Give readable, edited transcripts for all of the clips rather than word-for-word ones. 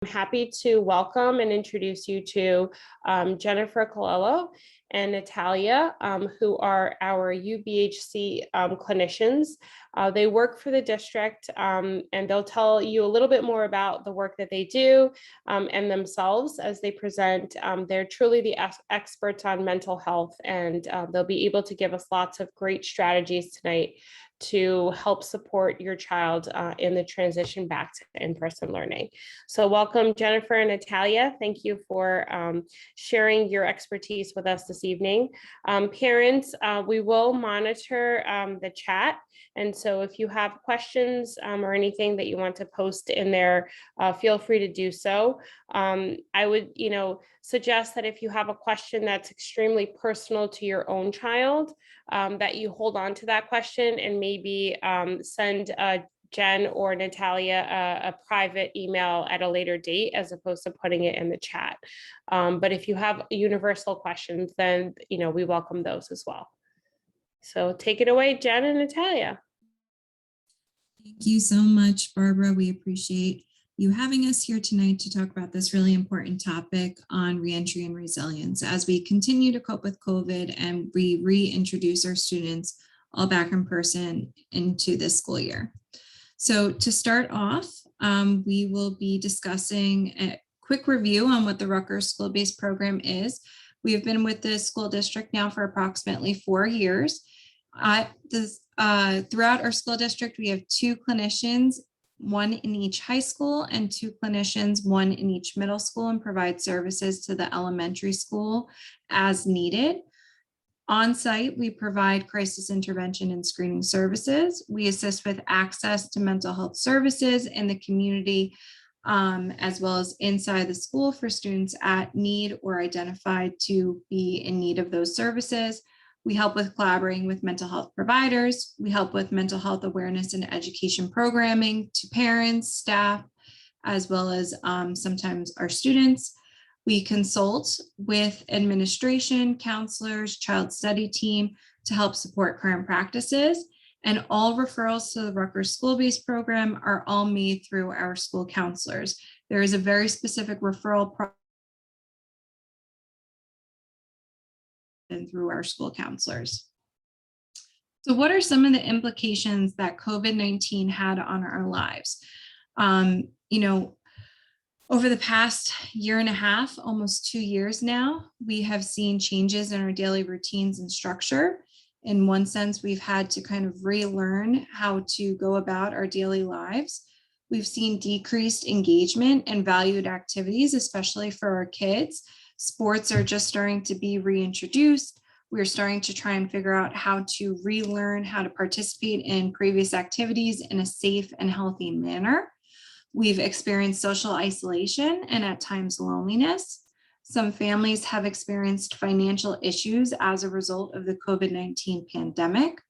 I'm happy to welcome and introduce you to Jennifer Colello and Natalia, who are our UBHC clinicians. They work for the district, and they'll tell you a little bit more about the work that they do and themselves as they present. They're truly the experts on mental health, and they'll be able to give us lots of great strategies tonight to help support your child in the transition back to in-person learning. So welcome, Jennifer and Natalia. Thank you for sharing your expertise with us this evening. Parents, we will monitor the chat. And so if you have questions or anything that you want to post in there, feel free to do so. I would, suggest that if you have a question that's extremely personal to your own child, that you hold on to that question and maybe send Jen or Natalia a private email at a later date as opposed to putting it in the chat. But if you have universal questions, then we welcome those as well. So take it away, Jen and Natalia. Thank you so much, Barbara. We appreciate you having us here tonight to talk about this really important topic on reentry and resilience as we continue to cope with COVID and we reintroduce our students all back in person into this school year. So to start off, we will be discussing a quick review on what the Rutgers School-Based Program is. We have been with the school district now for approximately 4 years. Throughout our school district, we have 2 clinicians, 1 in each high school and 2 clinicians, 1 in each middle school, and provide services to the elementary school as needed. On site, we provide crisis intervention and screening services. We assist with access to mental health services in the community, as well as inside the school for students at need or identified to be in need of those services. We help with collaborating with mental health providers. We help with mental health awareness and education programming to parents, staff, as well as sometimes our students. We consult with administration, counselors, child study team to help support current practices. And all referrals to the Rutgers School-Based Program are all made through our school counselors. There is a very specific referral process and through our school counselors. So what are some of the implications that COVID-19 had on our lives? Over the past year and a half, almost 2 years now, we have seen changes in our daily routines and structure. In one sense, we've had to kind of relearn how to go about our daily lives. We've seen decreased engagement and valued activities, especially for our kids. Sports are just starting to be reintroduced. We're starting to try and figure out how to relearn how to participate in previous activities in a safe and healthy manner. We've experienced social isolation and at times loneliness. Some families have experienced financial issues as a result of the COVID-19 pandemic.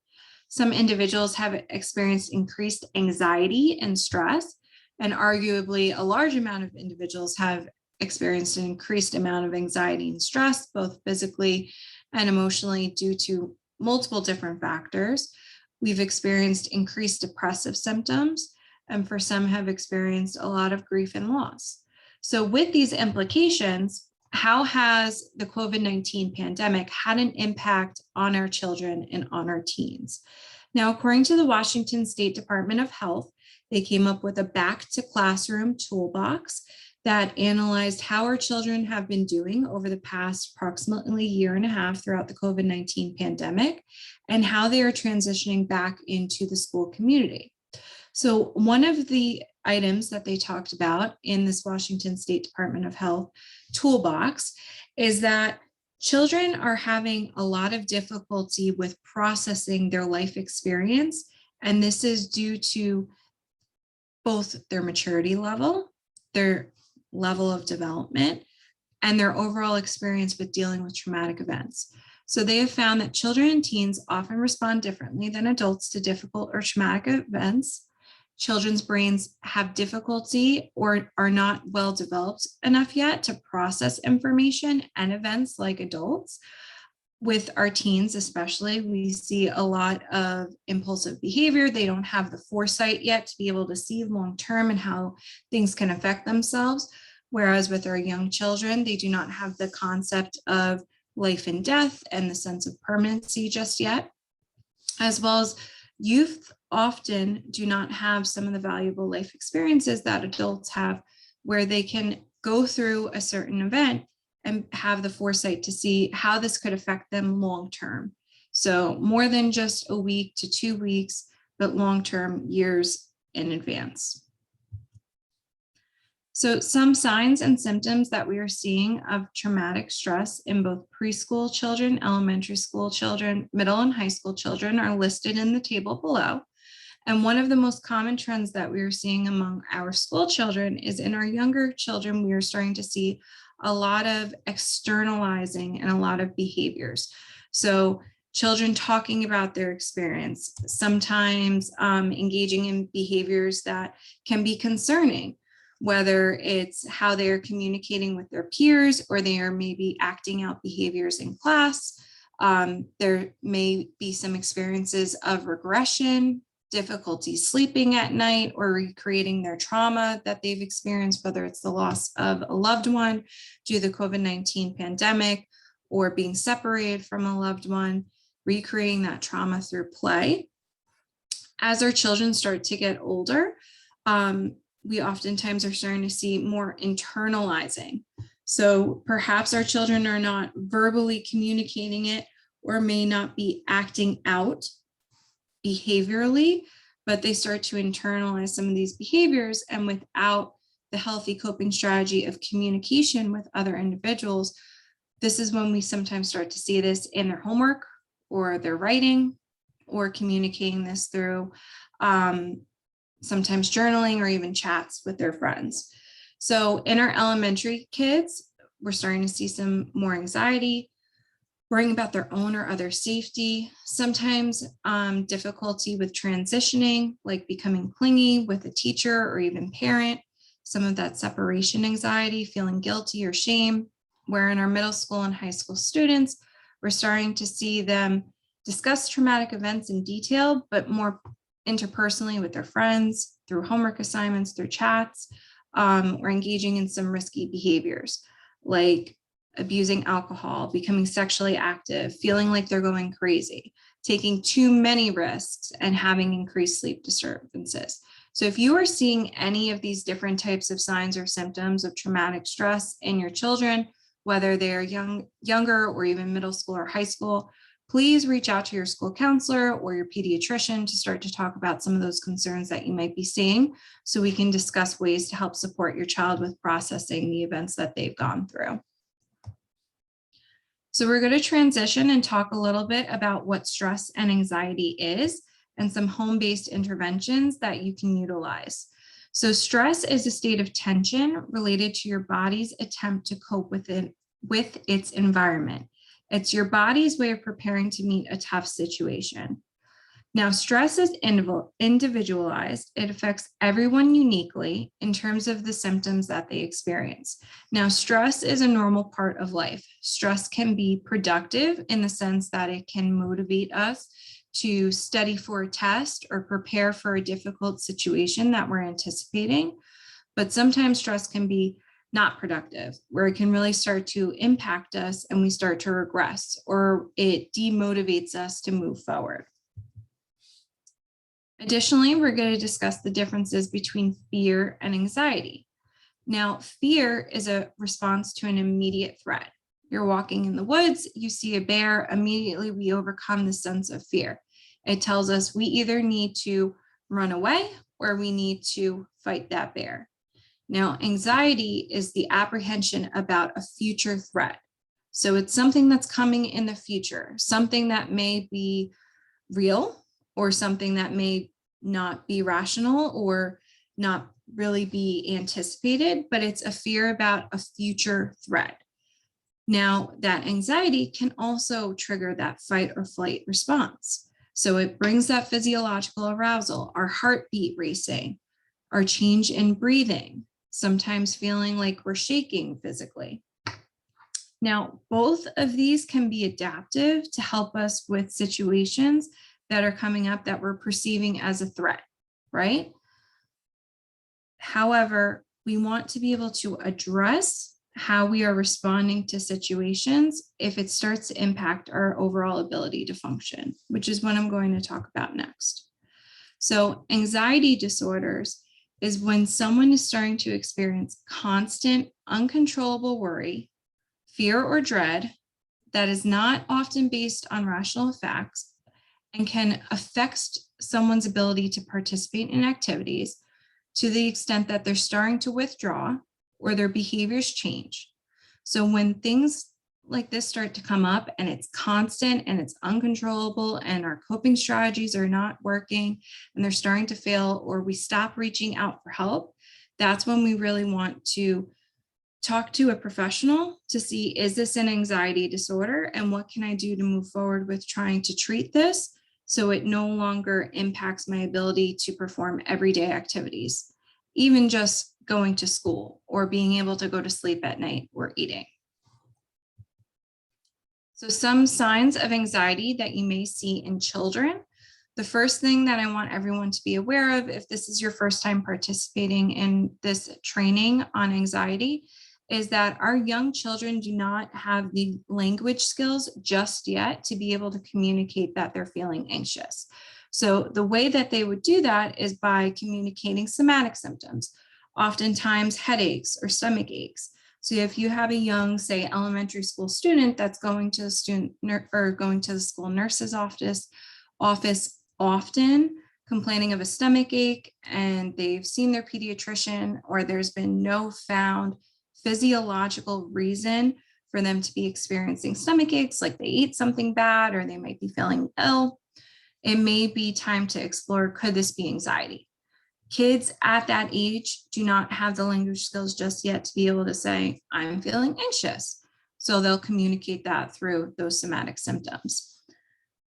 Some individuals have experienced increased anxiety and stress, and arguably a large amount of individuals have experienced an increased amount of anxiety and stress, both physically and emotionally, due to multiple different factors. We've experienced increased depressive symptoms, and for some have experienced a lot of grief and loss. So with these implications, how has the COVID-19 pandemic had an impact on our children and on our teens? Now, according to the Washington State Department of Health, they came up with a back to classroom toolbox that analyzed how our children have been doing over the past approximately year and a half throughout the COVID-19 pandemic and how they are transitioning back into the school community. So one of the items that they talked about in this Washington State Department of Health toolbox is that children are having a lot of difficulty with processing their life experience. And this is due to both their maturity level, their level of development, and their overall experience with dealing with traumatic events. So they have found that children and teens often respond differently than adults to difficult or traumatic events. Children's brains have difficulty or are not well developed enough yet to process information and events like adults. with our teens especially, we see a lot of impulsive behavior. They don't have the foresight yet to be able to see long-term and how things can affect themselves. Whereas with our young children, they do not have the concept of life and death and the sense of permanency just yet, as well as youth often do not have some of the valuable life experiences that adults have, where they can go through a certain event and have the foresight to see how this could affect them long term. So more than just a week to 2 weeks, but long term, years in advance. So some signs and symptoms that we are seeing of traumatic stress in both preschool children, elementary school children, middle and high school children are listed in the table below. And one of the most common trends that we are seeing among our school children is in our younger children, we are starting to see a lot of externalizing and a lot of behaviors. So children talking about their experience, sometimes engaging in behaviors that can be concerning, whether it's how they're communicating with their peers or they are maybe acting out behaviors in class. There may be some experiences of regression, difficulty sleeping at night, or recreating their trauma that they've experienced, whether it's the loss of a loved one due to the COVID-19 pandemic or being separated from a loved one, recreating that trauma through play. As our children start to get older, we oftentimes are starting to see more internalizing. So perhaps our children are not verbally communicating it or may not be acting out behaviorally, but they start to internalize some of these behaviors, and without the healthy coping strategy of communication with other individuals, this is when we sometimes start to see this in their homework or their writing or communicating this through sometimes journaling or even chats with their friends. So in our elementary kids, we're starting to see some more anxiety, worrying about their own or other safety, sometimes difficulty with transitioning, like becoming clingy with a teacher or even parent, some of that separation anxiety, feeling guilty or shame, where in our middle school and high school students, we're starting to see them discuss traumatic events in detail, but more interpersonally with their friends, through homework assignments, through chats, or engaging in some risky behaviors, like abusing alcohol, becoming sexually active, feeling like they're going crazy, taking too many risks, and having increased sleep disturbances. So if you are seeing any of these different types of signs or symptoms of traumatic stress in your children, whether they're younger or even middle school or high school, please reach out to your school counselor or your pediatrician to start to talk about some of those concerns that you might be seeing, so we can discuss ways to help support your child with processing the events that they've gone through. So we're going to transition and talk a little bit about what stress and anxiety is and some home-based interventions that you can utilize. So stress is a state of tension related to your body's attempt to cope with its environment. It's your body's way of preparing to meet a tough situation. Now, stress is individualized. It affects everyone uniquely in terms of the symptoms that they experience. Now, stress is a normal part of life. Stress can be productive in the sense that it can motivate us to study for a test or prepare for a difficult situation that we're anticipating. But sometimes stress can be not productive, where it can really start to impact us and we start to regress, or it demotivates us to move forward. Additionally, we're going to discuss the differences between fear and anxiety. Now, fear is a response to an immediate threat. You're walking in the woods, you see a bear, immediately we overcome the sense of fear. It tells us we either need to run away or we need to fight that bear. Now, anxiety is the apprehension about a future threat. So it's something that's coming in the future, something that may be real or something that may not be rational or not really be anticipated, but it's a fear about a future threat. Now, that anxiety can also trigger that fight or flight response. So it brings that physiological arousal, our heartbeat racing, our change in breathing, sometimes feeling like we're shaking physically. Now, both of these can be adaptive to help us with situations that are coming up that we're perceiving as a threat, right? However, we want to be able to address how we are responding to situations if it starts to impact our overall ability to function, which is what I'm going to talk about next. So anxiety disorders is when someone is starting to experience constant, uncontrollable worry, fear, or dread that is not often based on rational facts and can affect someone's ability to participate in activities to the extent that they're starting to withdraw or their behaviors change. So when things like this start to come up and it's constant and it's uncontrollable and our coping strategies are not working and they're starting to fail, or we stop reaching out for help, that's when we really want to talk to a professional to see, is this an anxiety disorder and what can I do to move forward with trying to treat this so it no longer impacts my ability to perform everyday activities, even just going to school or being able to go to sleep at night or eating. So some signs of anxiety that you may see in children. The first thing that I want everyone to be aware of, if this is your first time participating in this training on anxiety, is that our young children do not have the language skills just yet to be able to communicate that they're feeling anxious. So the way that they would do that is by communicating somatic symptoms, oftentimes headaches or stomach aches. So if you have a young, say, elementary school student that's going to the school nurse's office often, complaining of a stomach ache, and they've seen their pediatrician, or there's been no found physiological reason for them to be experiencing stomach aches, like they ate something bad or they might be feeling ill, it may be time to explore, could this be anxiety? Kids at that age do not have the language skills just yet to be able to say, I'm feeling anxious. So they'll communicate that through those somatic symptoms.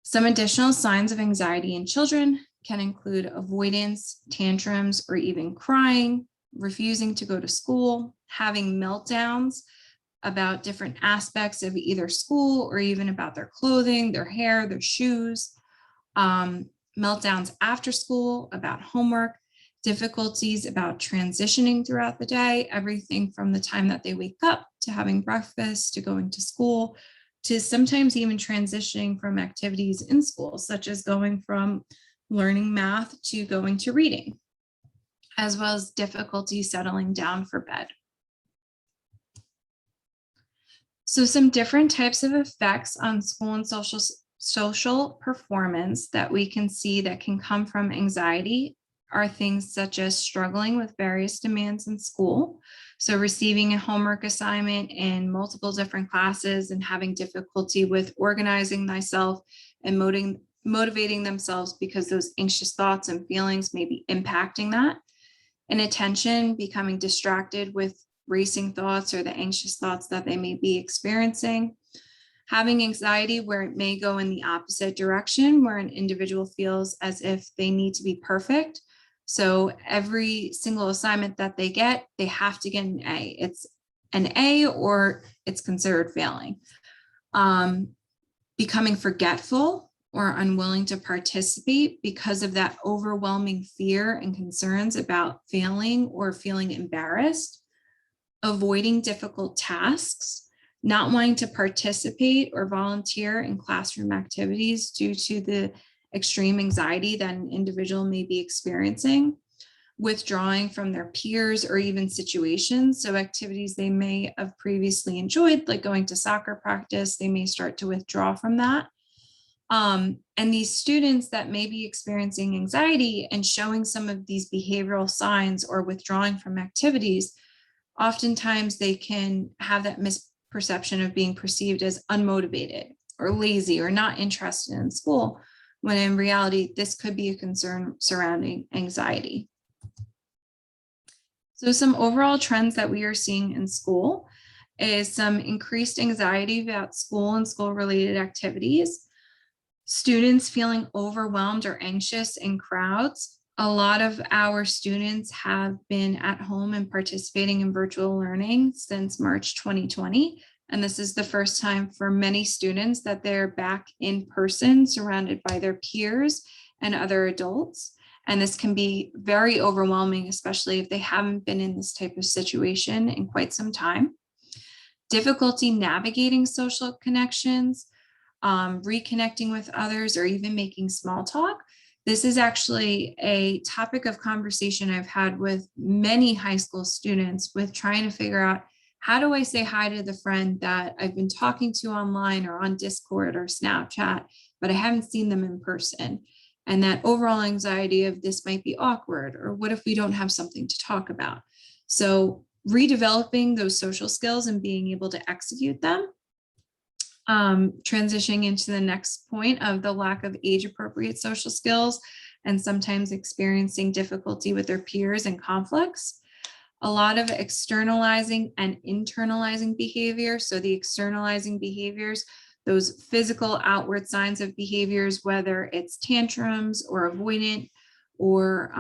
Some additional signs of anxiety in children can include avoidance, tantrums, or even crying, refusing to go to school, having meltdowns about different aspects of either school or even about their clothing, their hair, their shoes, meltdowns after school about homework, difficulties about transitioning throughout the day, everything from the time that they wake up to having breakfast to going to school, to sometimes even transitioning from activities in school, such as going from learning math to going to reading, as well as difficulty settling down for bed. So some different types of effects on school and social performance that we can see that can come from anxiety are things such as struggling with various demands in school. So receiving a homework assignment in multiple different classes and having difficulty with organizing thyself and motivating themselves because those anxious thoughts and feelings may be impacting that. Inattention, becoming distracted with racing thoughts or the anxious thoughts that they may be experiencing. Having anxiety where it may go in the opposite direction, where an individual feels as if they need to be perfect. So every single assignment that they get, they have to get an A. It's an A or it's considered failing. Becoming forgetful or unwilling to participate because of that overwhelming fear and concerns about failing or feeling embarrassed. Avoiding difficult tasks, not wanting to participate or volunteer in classroom activities due to the extreme anxiety that an individual may be experiencing, withdrawing from their peers or even situations. So activities they may have previously enjoyed, like going to soccer practice, they may start to withdraw from that. And these students that may be experiencing anxiety and showing some of these behavioral signs or withdrawing from activities, oftentimes they can have that misperception of being perceived as unmotivated or lazy or not interested in school, when in reality, this could be a concern surrounding anxiety. So some overall trends that we are seeing in school is some increased anxiety about school and school-related activities, students feeling overwhelmed or anxious in crowds. A lot of our students have been at home and participating in virtual learning since March 2020. And this is the first time for many students that they're back in person, surrounded by their peers and other adults. And this can be very overwhelming, especially if they haven't been in this type of situation in quite some time. Difficulty navigating social connections, reconnecting with others, or even making small talk. This is actually a topic of conversation I've had with many high school students, with trying to figure out, how do I say hi to the friend that I've been talking to online or on Discord or Snapchat, but I haven't seen them in person? And that overall anxiety of, this might be awkward, or what if we don't have something to talk about? So redeveloping those social skills and being able to execute them. Transitioning into the next point of the lack of age appropriate social skills, and sometimes experiencing difficulty with their peers and conflicts. A lot of externalizing and internalizing behavior. So the externalizing behaviors, those physical outward signs of behaviors, whether it's tantrums or avoidant, or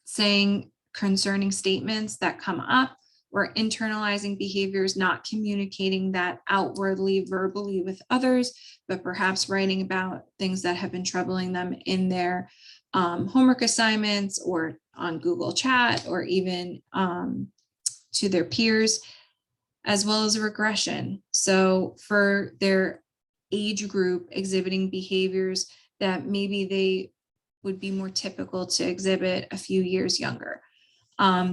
saying concerning statements that come up, or internalizing behaviors, not communicating that outwardly, verbally with others, but perhaps writing about things that have been troubling them in their homework assignments, or on Google Chat, or even to their peers, as well as regression. So for their age group, exhibiting behaviors that maybe they would be more typical to exhibit a few years younger.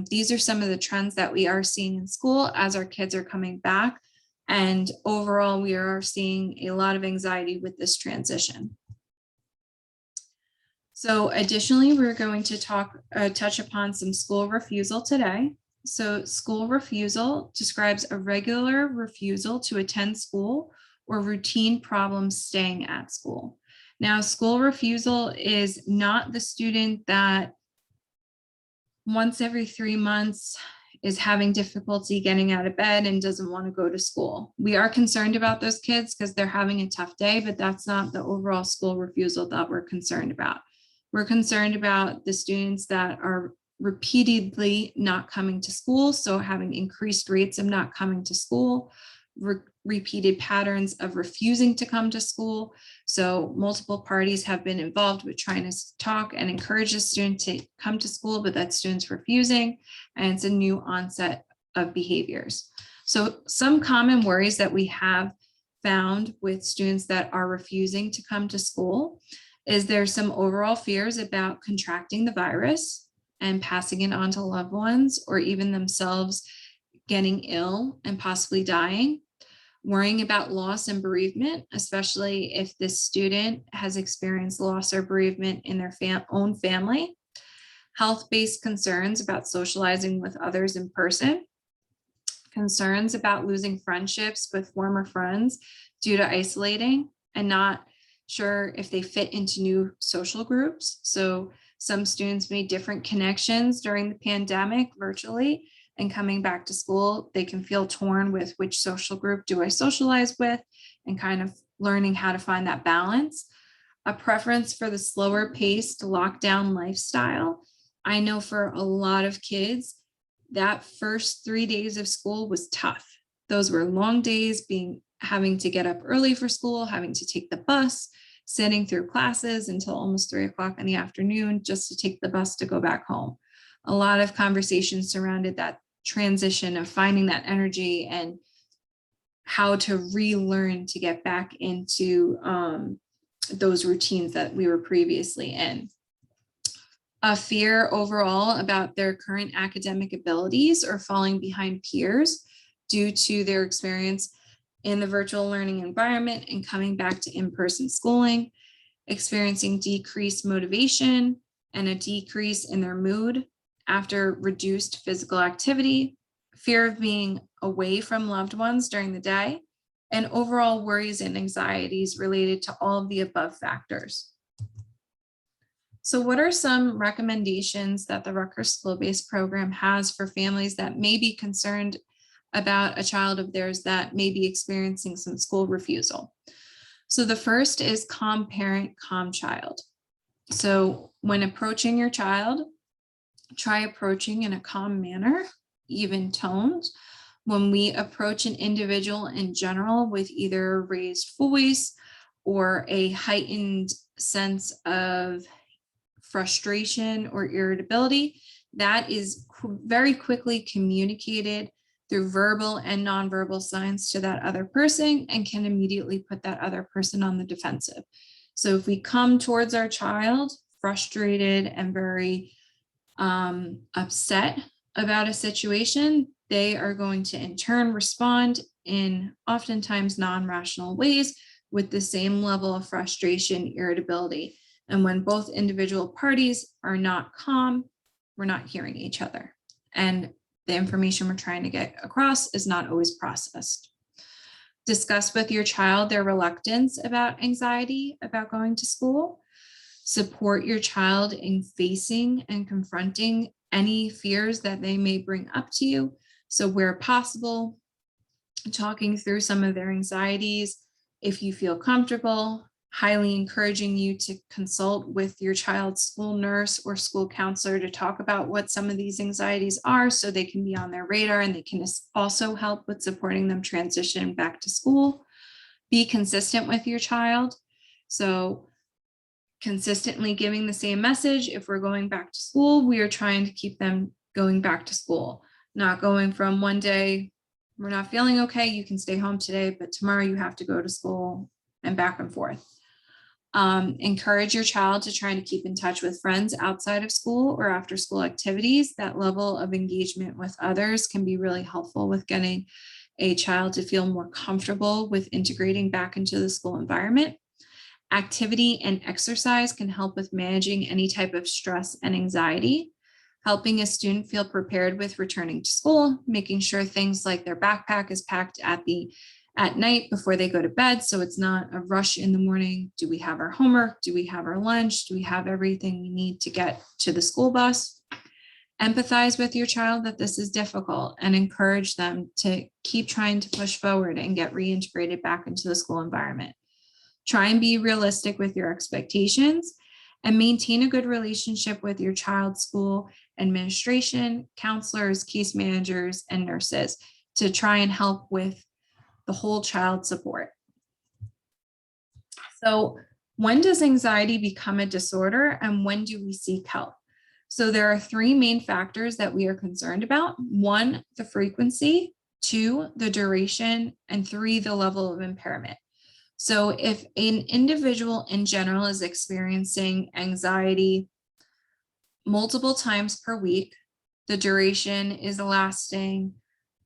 These are some of the trends that we are seeing in school as our kids are coming back. And overall, we are seeing a lot of anxiety with this transition. So additionally, we're going to touch upon some school refusal today. So school refusal describes a regular refusal to attend school or routine problems staying at school. Now, school refusal is not the student that once every 3 months is having difficulty getting out of bed and doesn't want to go to school. We are concerned about those kids because they're having a tough day, but that's not the overall school refusal that we're concerned about. We're concerned about the students that are repeatedly not coming to school, so having increased rates of not coming to school, repeated patterns of refusing to come to school. So multiple parties have been involved with trying to talk and encourage the student to come to school, but that student's refusing, and it's a new onset of behaviors. So some common worries that we have found with students that are refusing to come to school is there's some overall fears about contracting the virus and passing it on to loved ones, or even themselves getting ill and possibly dying. Worrying about loss and bereavement, especially if this student has experienced loss or bereavement in their own family. Health-based concerns about socializing with others in person. Concerns about losing friendships with former friends due to isolating and not sure if they fit into new social groups. So some students made different connections during the pandemic virtually, and coming back to school, they can feel torn with which social group do I socialize with, and kind of learning how to find that balance. A preference for the slower paced lockdown lifestyle. I know for a lot of kids, that first 3 days of school was tough. Those were long days, having to get up early for school, having to take the bus, sitting through classes until almost 3 o'clock in the afternoon just to take the bus to go back home. A lot of conversations surrounded that transition of finding that energy and how to relearn to get back into those routines that we were previously in. A fear overall about their current academic abilities or falling behind peers due to their experience in the virtual learning environment and coming back to in-person schooling, experiencing decreased motivation and a decrease in their mood after reduced physical activity, fear of being away from loved ones during the day, and overall worries and anxieties related to all of the above factors. So what are some recommendations that the Rutgers School-Based program has for families that may be concerned about a child of theirs that may be experiencing some school refusal? So the first is calm parent, calm child. So when approaching your child, try approaching in a calm manner, even toned, When we approach an individual in general with either a raised voice or a heightened sense of frustration or irritability, that is very quickly communicated through verbal and nonverbal signs to that other person and can immediately put that other person on the defensive. So if we come towards our child frustrated and very upset about a situation, they are going to in turn respond in oftentimes non-rational ways with the same level of frustration, irritability. And when both individual parties are not calm, we're not hearing each other. And the information we're trying to get across is not always processed. Discuss with your child their reluctance about anxiety about going to school. Support your child in facing and confronting any fears that they may bring up to you. So where possible, talking through some of their anxieties. If you feel comfortable, highly encouraging you to consult with your child's school nurse or school counselor to talk about what some of these anxieties are so they can be on their radar, and they can also help with supporting them transition back to school. Be consistent with your child. So consistently giving the same message. If we're going back to school, we are trying to keep them going back to school, not going from one day, we're not feeling okay, you can stay home today, but tomorrow you have to go to school, and back and forth. Encourage your child to try to keep in touch with friends outside of school or after school activities. That level of engagement with others can be really helpful with getting a child to feel more comfortable with integrating back into the school environment. Activity and exercise can help with managing any type of stress and anxiety, helping a student feel prepared with returning to school, making sure things like their backpack is packed at night before they go to bed, so it's not a rush in the morning. Do we have our homework? Do we have our lunch? Do we have everything we need to get to the school bus? Empathize with your child that this is difficult and encourage them to keep trying to push forward and get reintegrated back into the school environment. Try and be realistic with your expectations and maintain a good relationship with your child's school administration, counselors, case managers, and nurses to try and help with the whole child support. So when does anxiety become a disorder and when do we seek help? So there are three main factors that we are concerned about. One, the frequency, two, the duration, and three, the level of impairment. So if an individual in general is experiencing anxiety multiple times per week, the duration is lasting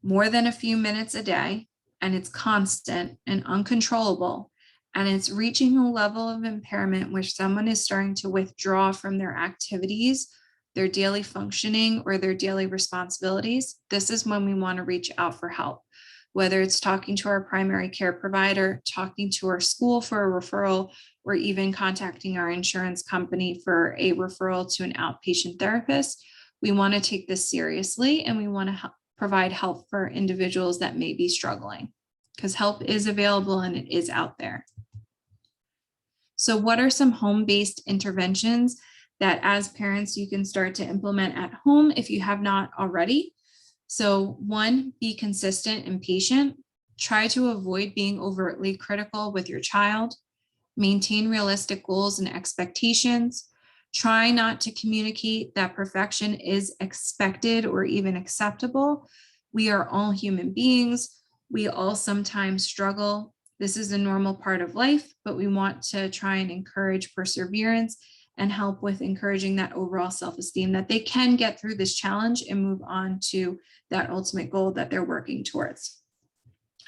more than a few minutes a day, and it's constant and uncontrollable, and it's reaching a level of impairment where someone is starting to withdraw from their activities, their daily functioning, or their daily responsibilities, this is when we want to reach out for help. Whether it's talking to our primary care provider, talking to our school for a referral, or even contacting our insurance company for a referral to an outpatient therapist, we want to take this seriously, and we want to provide help for individuals that may be struggling, because help is available and it is out there. So what are some home-based interventions that as parents you can start to implement at home if you have not already? So one, be consistent and patient. Try to avoid being overtly critical with your child. Maintain realistic goals and expectations. Try not to communicate that perfection is expected or even acceptable. We are all human beings. We all sometimes struggle. This is a normal part of life, but we want to try and encourage perseverance and help with encouraging that overall self-esteem that they can get through this challenge and move on to that ultimate goal that they're working towards.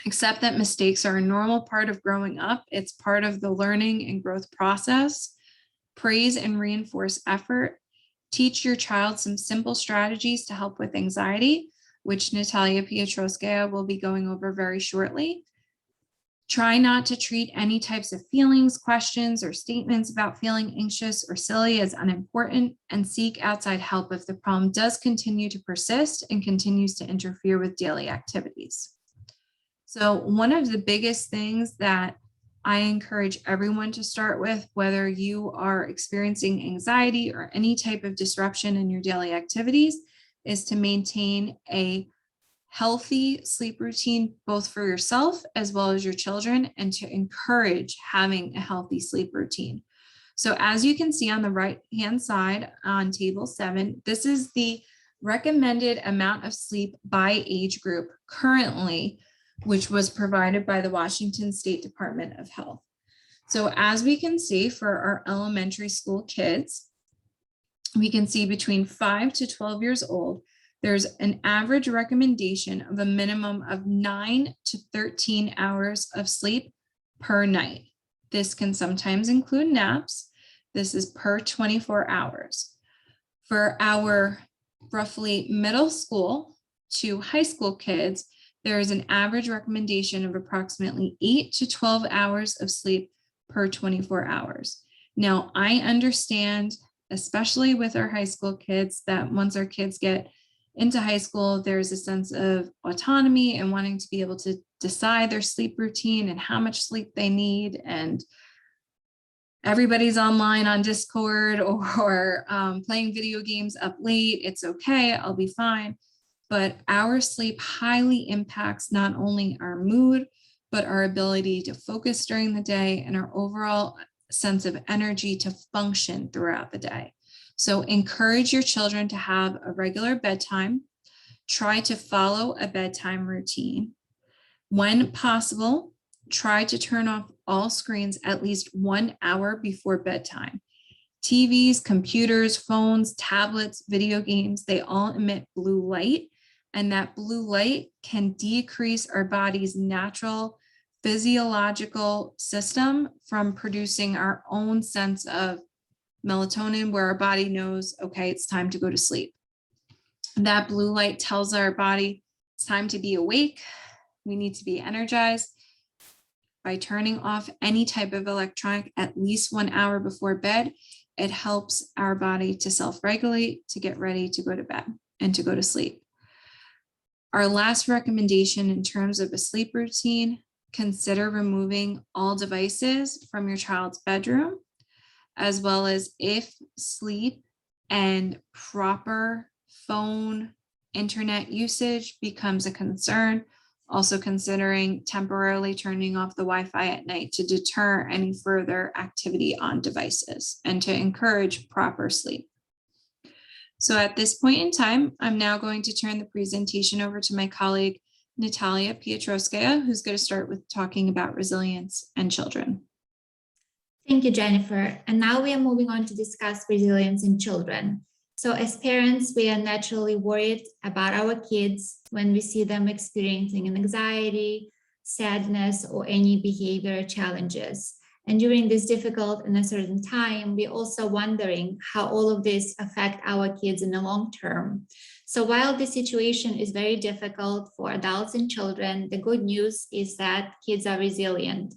Accept that mistakes are a normal part of growing up. It's part of the learning and growth process. Praise and reinforce effort. Teach your child some simple strategies to help with anxiety, which Natalia Pietroskaya will be going over very shortly. Try not to treat any types of feelings, questions, or statements about feeling anxious or silly as unimportant, and seek outside help if the problem does continue to persist and continues to interfere with daily activities. So one of the biggest things that I encourage everyone to start with, whether you are experiencing anxiety or any type of disruption in your daily activities, is to maintain a healthy sleep routine, both for yourself as well as your children, and to encourage having a healthy sleep routine. So as you can see on the right-hand side on table 7, this is the recommended amount of sleep by age group currently, which was provided by the Washington State Department of Health. So as we can see for our elementary school kids, we can see between 5 to 12 years old, there's an average recommendation of a minimum of 9 to 13 hours of sleep per night. This can sometimes include naps. This is per 24 hours. For our roughly middle school to high school kids, there is an average recommendation of approximately 8 to 12 hours of sleep per 24 hours. Now, I understand, especially with our high school kids, that once our kids get into high school, there's a sense of autonomy and wanting to be able to decide their sleep routine and how much sleep they need. And everybody's online on Discord or playing video games up late. It's okay, I'll be fine. But our sleep highly impacts not only our mood, but our ability to focus during the day and our overall sense of energy to function throughout the day. So encourage your children to have a regular bedtime. Try to follow a bedtime routine. When possible, try to turn off all screens at least 1 hour before bedtime. TVs, computers, phones, tablets, video games, they all emit blue light, and that blue light can decrease our body's natural physiological system from producing our own sense of melatonin, where our body knows, okay, it's time to go to sleep. That blue light tells our body it's time to be awake. We need to be energized. By turning off any type of electronic at least 1 hour before bed, it helps our body to self-regulate, to get ready to go to bed and to go to sleep. Our last recommendation in terms of a sleep routine, consider removing all devices from your child's bedroom, as well as if sleep and proper phone, internet usage becomes a concern, also considering temporarily turning off the Wi-Fi at night to deter any further activity on devices and to encourage proper sleep. So at this point in time, I'm now going to turn the presentation over to my colleague, Natalia Pietroskaya, who's going to start with talking about resilience and children. Thank you, Jennifer. And now we are moving on to discuss resilience in children. So as parents, we are naturally worried about our kids when we see them experiencing an anxiety, sadness, or any behavior challenges. And during this difficult and uncertain time, we're also wondering how all of this affect our kids in the long term. So while the situation is very difficult for adults and children, the good news is that kids are resilient.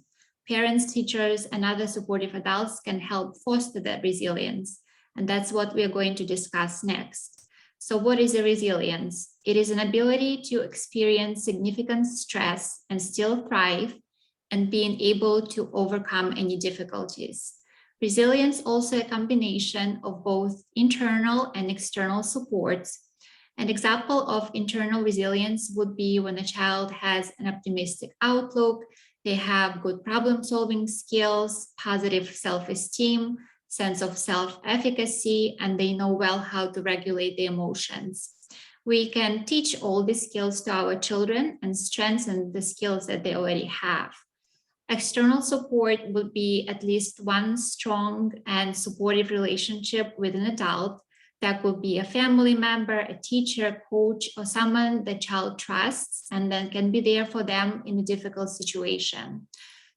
Parents, teachers, and other supportive adults can help foster that resilience. And that's what we are going to discuss next. So what is a resilience? It is an ability to experience significant stress and still thrive, and being able to overcome any difficulties. Resilience also a combination of both internal and external supports. An example of internal resilience would be when a child has an optimistic outlook, they have good problem-solving skills, positive self-esteem, sense of self-efficacy, and they know well how to regulate their emotions. We can teach all these skills to our children and strengthen the skills that they already have. External support would be at least one strong and supportive relationship with an adult. That would be a family member, a teacher, coach, or someone the child trusts and then can be there for them in a difficult situation.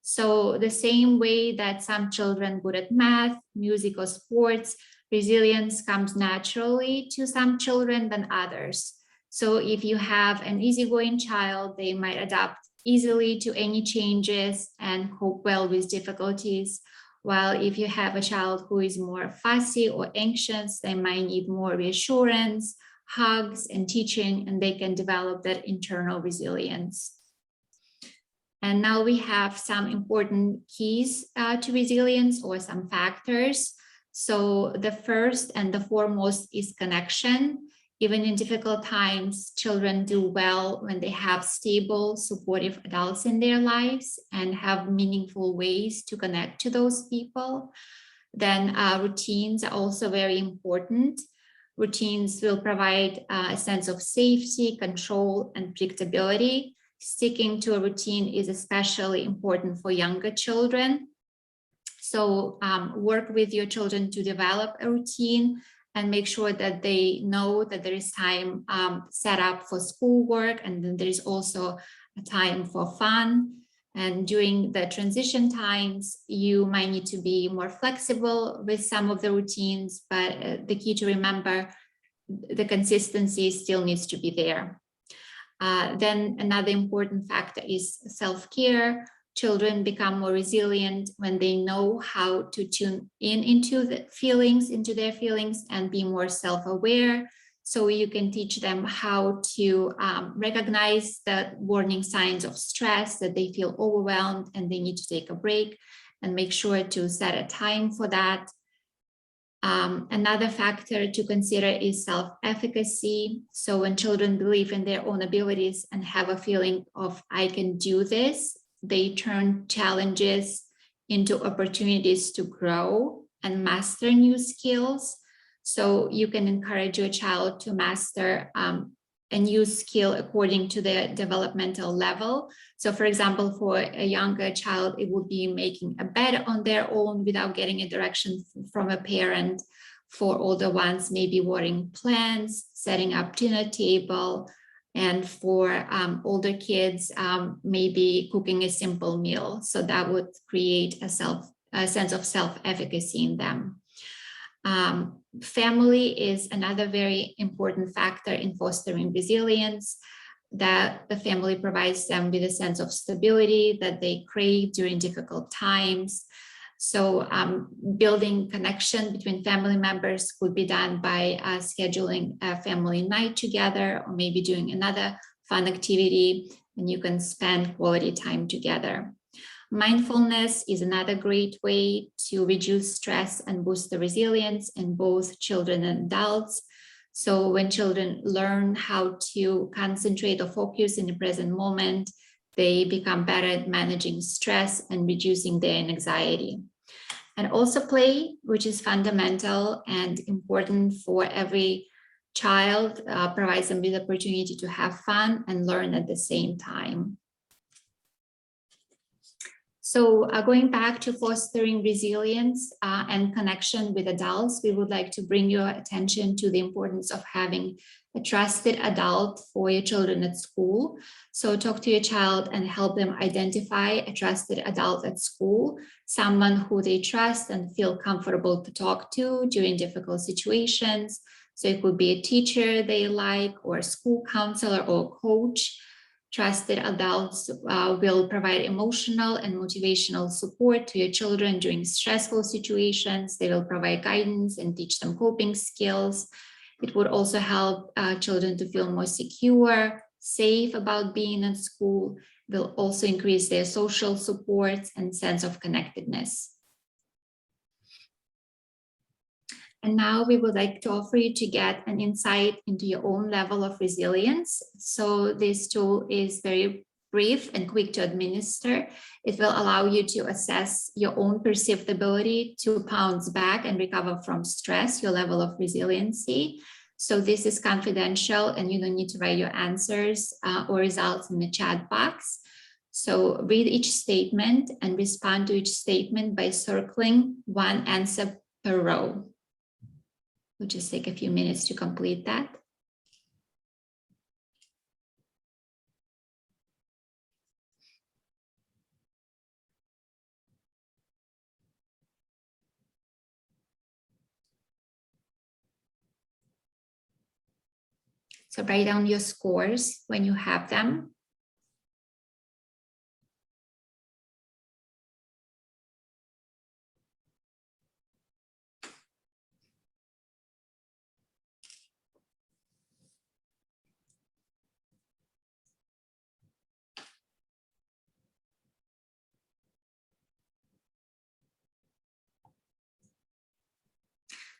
So the same way that some children good at math, music, or sports, resilience comes naturally to some children than others. So if you have an easygoing child, they might adapt easily to any changes and cope well with difficulties. While if you have a child who is more fussy or anxious, they might need more reassurance, hugs, and teaching, and they can develop that internal resilience. And now we have some important keys to resilience, or some factors. So the first and the foremost is connection. Even in difficult times, children do well when they have stable, supportive adults in their lives and have meaningful ways to connect to those people. Then routines are also very important. Routines will provide a sense of safety, control, and predictability. Sticking to a routine is especially important for younger children. So work with your children to develop a routine and make sure that they know that there is time set up for schoolwork, and then there is also a time for fun. And during the transition times, you might need to be more flexible with some of the routines, but the key to remember, the consistency still needs to be there. Then another important factor is self-care. Children become more resilient when they know how to tune into their feelings and be more self-aware. So you can teach them how to recognize the warning signs of stress, that they feel overwhelmed and they need to take a break, and make sure to set a time for that. Another factor to consider is self-efficacy. So when children believe in their own abilities and have a feeling of, I can do this, they turn challenges into opportunities to grow and master new skills. So you can encourage your child to master a new skill according to their developmental level. So for example, for a younger child, it would be making a bed on their own without getting a direction from a parent. For older ones, maybe watering plants, setting up dinner table. And for older kids, maybe cooking a simple meal. So that would create a sense of self-efficacy in them. Family is another very important factor in fostering resilience, that the family provides them with a sense of stability that they crave during difficult times. So building connection between family members could be done by scheduling a family night together, or maybe doing another fun activity, and you can spend quality time together. Mindfulness is another great way to reduce stress and boost the resilience in both children and adults. So when children learn how to concentrate or focus in the present moment, they become better at managing stress and reducing their anxiety. And also play, which is fundamental and important for every child, provides them with the opportunity to have fun and learn at the same time. So going back to fostering resilience and connection with adults, we would like to bring your attention to the importance of having a trusted adult for your children at school. So talk to your child and help them identify a trusted adult at school, someone who they trust and feel comfortable to talk to during difficult situations. So it could be a teacher they like, or a school counselor or coach. Trusted adults will provide emotional and motivational support to your children during stressful situations. They will provide guidance and teach them coping skills. It would also help children to feel more secure, safe about being at school. Will also increase their social support and sense of connectedness. And now we would like to offer you to get an insight into your own level of resilience. So this tool is very brief and quick to administer. It will allow you to assess your own perceived ability to bounce back and recover from stress, your level of resiliency. So this is confidential and you don't need to write your answers or results in the chat box. So read each statement and respond to each statement by circling one answer per row. We'll just take a few minutes to complete that. So write down your scores when you have them.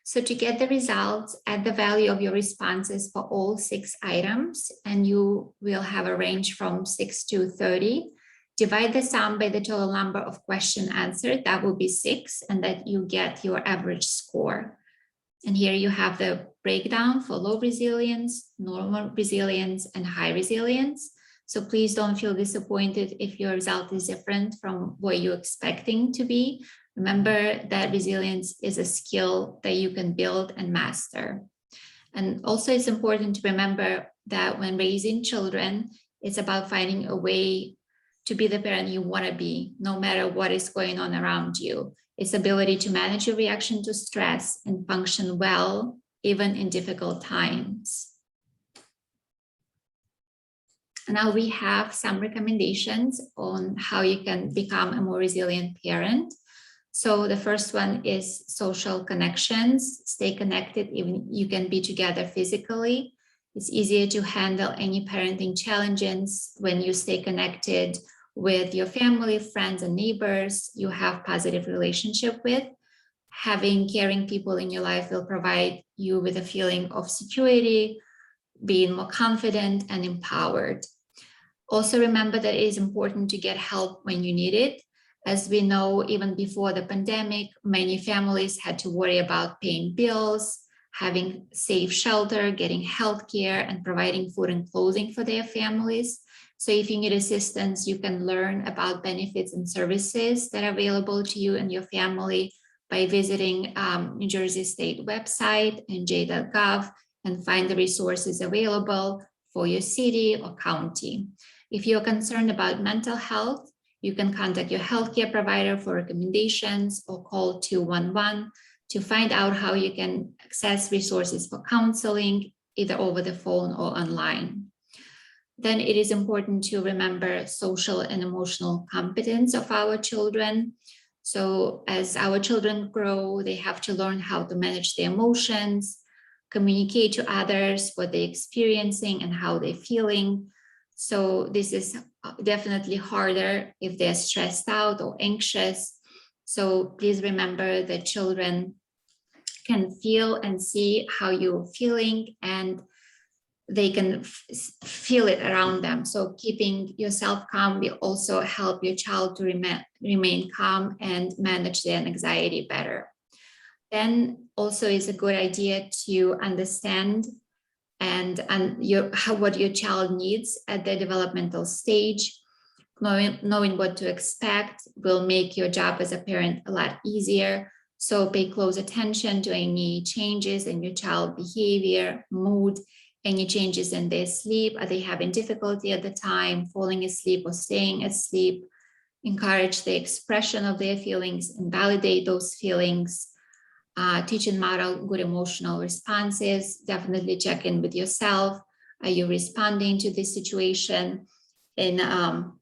So to get the results, add the value of your responses for all 6 items, and you will have a range from 6 to 30. Divide the sum by the total number of question answered, that will be 6, and that you get your average score. And here you have the breakdown for low resilience, normal resilience, and high resilience. So please don't feel disappointed if your result is different from what you're expecting to be. Remember that resilience is a skill that you can build and master. And also it's important to remember that when raising children, it's about finding a way to be the parent you want to be, no matter what is going on around you. It's ability to manage your reaction to stress and function well, even in difficult times. Now we have some recommendations on how you can become a more resilient parent. So the first one is social connections. Stay connected, even you can be together physically. It's easier to handle any parenting challenges when you stay connected with your family, friends, and neighbors you have positive relationship with. Having caring people in your life will provide you with a feeling of security, being more confident and empowered. Also remember that it is important to get help when you need it. As we know, even before the pandemic, many families had to worry about paying bills, having safe shelter, getting healthcare, and providing food and clothing for their families. So if you need assistance, you can learn about benefits and services that are available to you and your family by visiting New Jersey State website, nj.gov, and find the resources available for your city or county. If you're concerned about mental health, you can contact your healthcare provider for recommendations or call 211 to find out how you can access resources for counseling, either over the phone or online. Then it is important to remember social and emotional competence of our children. So as our children grow, they have to learn how to manage their emotions, communicate to others what they're experiencing and how they're feeling. So this is definitely harder if they're stressed out or anxious. So please remember that children can feel and see how you're feeling, and they can feel it around them. So keeping yourself calm will also help your child to remain calm and manage their anxiety better. Then also is a good idea to understand what your child needs at their developmental stage. Knowing what to expect will make your job as a parent a lot easier. So pay close attention to any changes in your child behavior, mood, any changes in their sleep. Are they having difficulty at the time, falling asleep or staying asleep? Encourage the expression of their feelings and validate those feelings. Teach and model good emotional responses. Definitely check in with yourself. Are you responding to this situation in a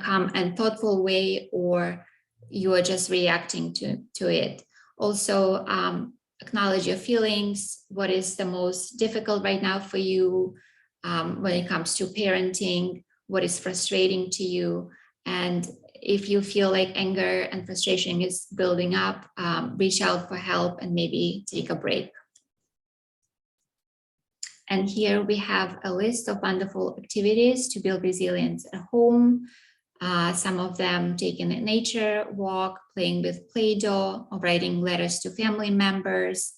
calm and thoughtful way, or you are just reacting to it? Also, acknowledge your feelings. What is the most difficult right now for you when it comes to parenting? What is frustrating to you? And if you feel like anger and frustration is building up, reach out for help and maybe take a break. And here we have a list of wonderful activities to build resilience at home. Some of them taking a nature walk, playing with Play-Doh, or writing letters to family members.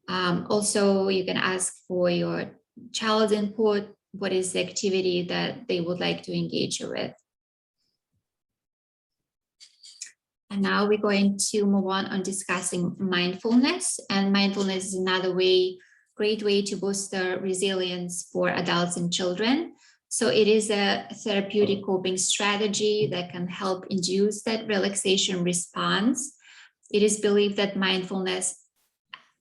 Also, you can ask for your child's input. What is the activity that they would like to engage you with? And now we're going to move on discussing mindfulness. And mindfulness is another great way to boost the resilience for adults and children. So it is a therapeutic coping strategy that can help induce that relaxation response. It is believed that mindfulness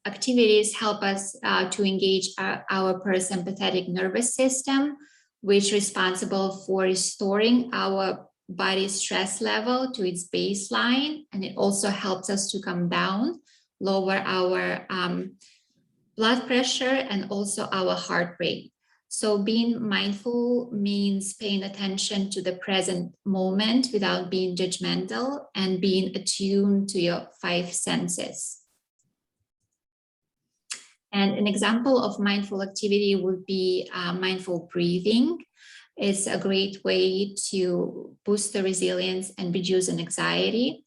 activities help us to engage our parasympathetic nervous system, which is responsible for restoring our body's stress level to its baseline. And it also helps us to come down, lower our blood pressure and also our heart rate. So being mindful means paying attention to the present moment without being judgmental and being attuned to your 5 senses. And an example of mindful activity would be mindful breathing. It's a great way to boost the resilience and reduce anxiety.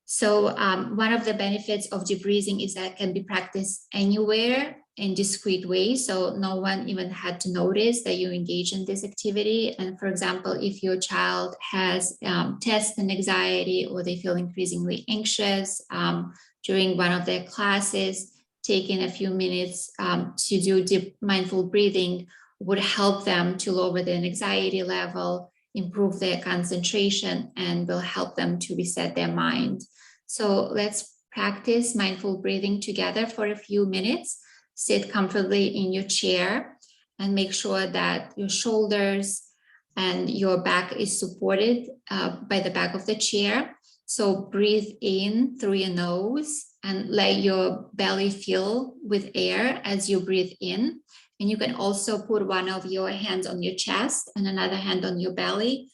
So one of the benefits of deep breathing is that it can be practiced anywhere in discrete ways. So no one even had to notice that you engage in this activity. And for example, if your child has test and anxiety, or they feel increasingly anxious during one of their classes, taking a few minutes to do deep mindful breathing would help them to lower their anxiety level, improve their concentration, and will help them to reset their mind. So let's practice mindful breathing together for a few minutes. Sit comfortably in your chair and make sure that your shoulders and your back is supported by the back of the chair. So breathe in through your nose and let your belly fill with air as you breathe in. And you can also put one of your hands on your chest and another hand on your belly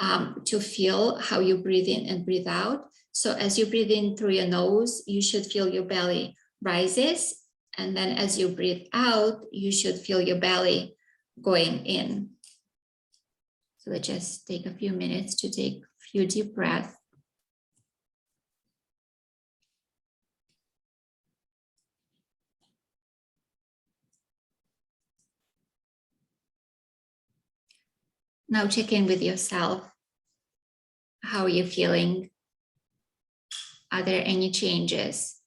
to feel how you breathe in and breathe out. So as you breathe in through your nose, you should feel your belly rises. And then as you breathe out, you should feel your belly going in. So let's just take a few minutes to take a few deep breaths. Now check in with yourself. How are you feeling? Are there any changes?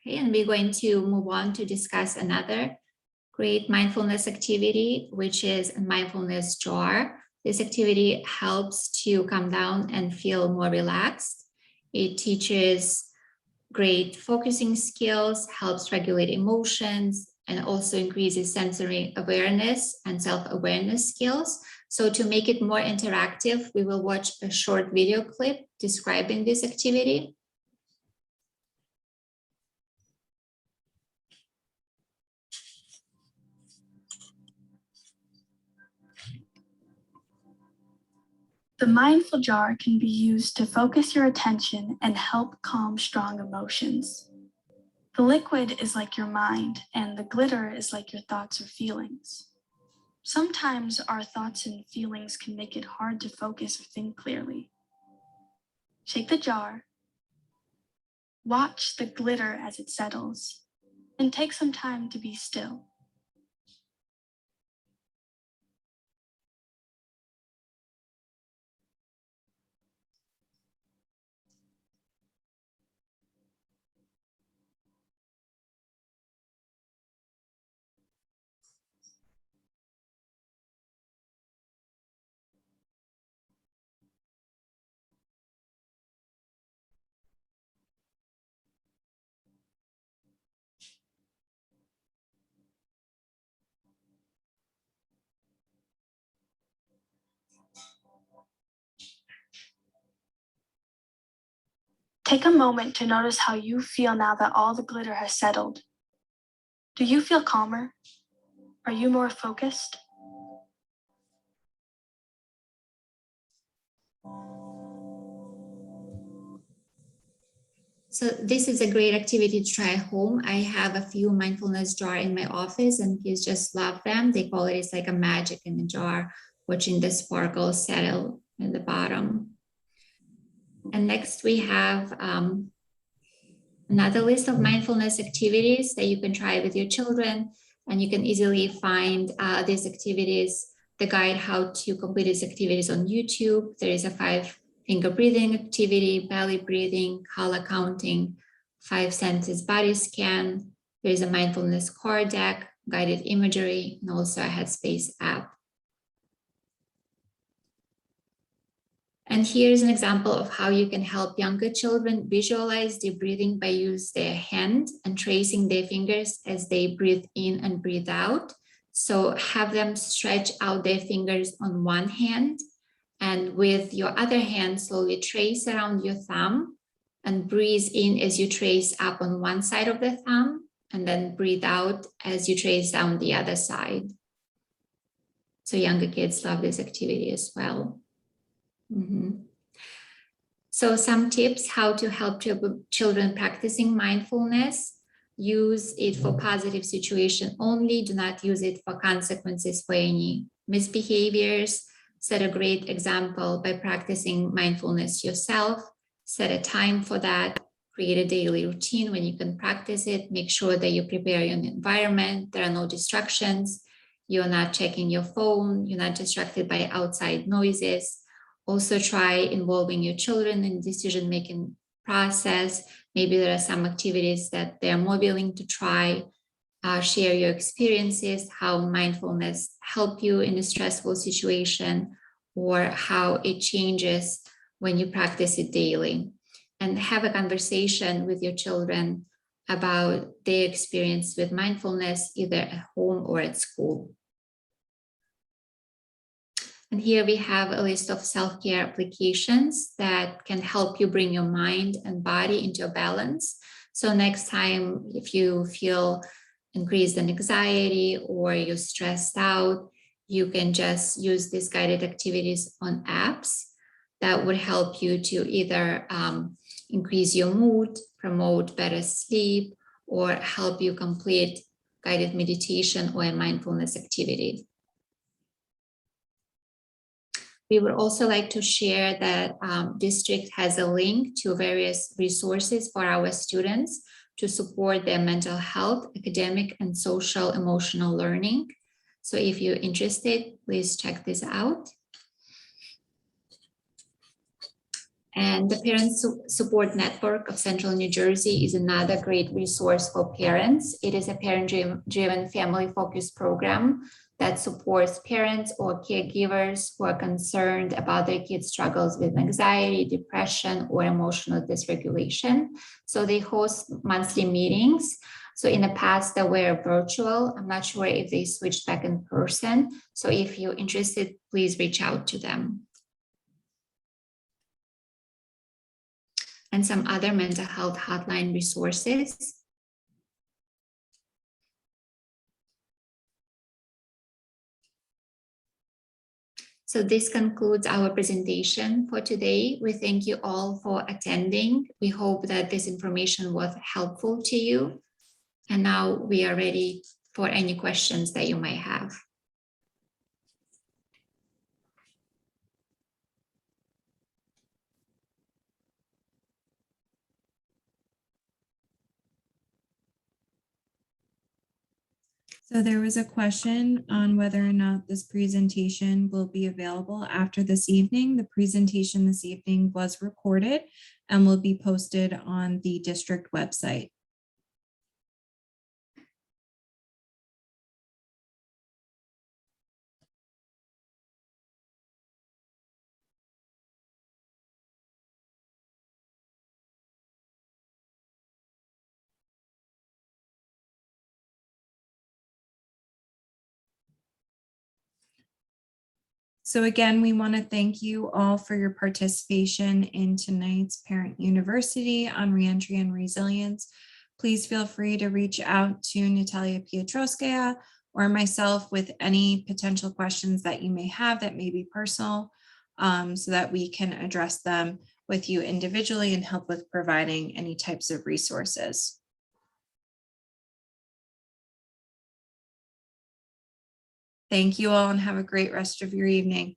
Okay, and we're going to move on to discuss another great mindfulness activity, which is a mindfulness jar. This activity helps to calm down and feel more relaxed. It teaches great focusing skills, helps regulate emotions, and also increases sensory awareness and self-awareness skills. So to make it more interactive, we will watch a short video clip describing this activity. The mindful jar can be used to focus your attention and help calm strong emotions. The liquid is like your mind, and the glitter is like your thoughts or feelings. Sometimes our thoughts and feelings can make it hard to focus or think clearly. Shake the jar, watch the glitter as it settles, and take some time to be still. Take a moment to notice how you feel now that all the glitter has settled. Do you feel calmer? Are you more focused? So this is a great activity to try at home. I have a few mindfulness jar in my office and kids just love them. They call it, it's like a magic in the jar, watching the sparkles settle at the bottom. And next we have another list of mindfulness activities that you can try with your children. And you can easily find these activities, the guide how to complete these activities on YouTube. There is a 5-finger breathing activity, belly breathing, color counting, 5 senses body scan. There is a mindfulness card deck, guided imagery, and also a Headspace app. And here's an example of how you can help younger children visualize their breathing by using their hand and tracing their fingers as they breathe in and breathe out. So have them stretch out their fingers on one hand, and with your other hand, slowly trace around your thumb and breathe in as you trace up on one side of the thumb, and then breathe out as you trace down the other side. So younger kids love this activity as well. Mm-hmm. So some tips how to help children practicing mindfulness. Use it for positive situation only. Do not use it for consequences for any misbehaviors. Set a great example by practicing mindfulness yourself. Set a time for that. Create a daily routine when you can practice it. Make sure that you prepare your environment. There are no distractions. You're not checking your phone. You're not distracted by outside noises. Also try involving your children in decision-making process. Maybe there are some activities that they're more willing to try. Share your experiences, how mindfulness help you in a stressful situation, or how it changes when you practice it daily. And have a conversation with your children about their experience with mindfulness, either at home or at school. And here we have a list of self-care applications that can help you bring your mind and body into a balance. So next time, if you feel increased in anxiety or you're stressed out, you can just use these guided activities on apps that would help you to either increase your mood, promote better sleep, or help you complete guided meditation or a mindfulness activity. We would also like to share that district has a link to various resources for our students to support their mental health, academic, and social emotional learning. So if you're interested, please check this out. And the Parent Support Network of Central New Jersey is another great resource for parents. It is a parent-driven, family-focused program that supports parents or caregivers who are concerned about their kids' struggles with anxiety, depression, or emotional dysregulation. So they host monthly meetings. So in the past, they were virtual. I'm not sure if they switched back in person. So if you're interested, please reach out to them. And some other mental health hotline resources. So this concludes our presentation for today. We thank you all for attending. We hope that this information was helpful to you. And now we are ready for any questions that you might have. So there was a question on whether or not this presentation will be available after this evening. The presentation this evening was recorded and will be posted on the district website. So again, we want to thank you all for your participation in tonight's Parent University on Reentry and Resilience. Please feel free to reach out to Natalia Pietroskaya or myself with any potential questions that you may have that may be personal, so that we can address them with you individually and help with providing any types of resources. Thank you all and have a great rest of your evening.